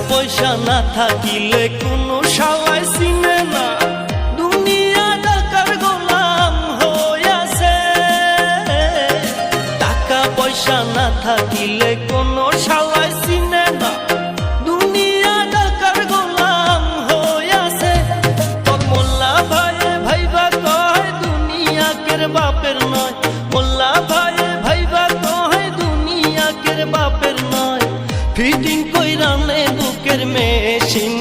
পয়সা না থাকিলে কোনো শালাই চিনে না, দুনিয়া টাকার গোলাম হইয়াছে। টাকা পয়সা না থাকিলে কোনো শালাই চিনে না, দুনিয়া টাকার গোলাম হইয়াছে। তোর মোল্লা ভাইয়ে ভাইবা কয় দুনিয়া কের বাপের নয়, মোল্লা ভাইয়ে ভাইবা কয় দুনিয়া কের বাপের নয়। ফিটিং কইরা নে বুকের মেশিন